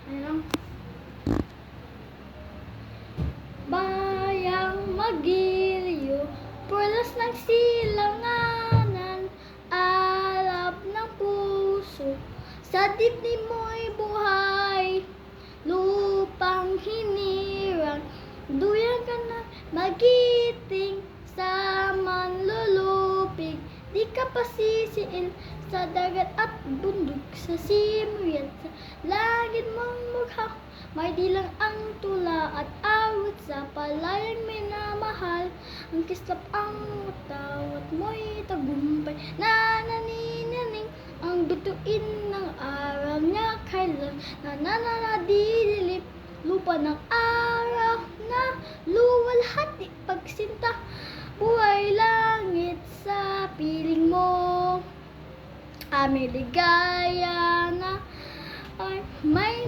Ayun. Bayang magiliw, pulas ng silanganan, alab ng puso, sa dibdib mo'y buhay, lupang hinirang, duyan ka na magiting, sa manlulupig, di ka pasisiil, sa dagat at bundok, sa simoy at sa langit mong mukha, may dilang ang tula at awit sa palayang minamahal, ang kislap ang tawat mo'y tagumpay na naninaning, ang bituin ng araw niya kailan nananadilip, lupa ng araw na luwalhati pagsinta, buhay langit sa piling mo, aming ligaya na ay may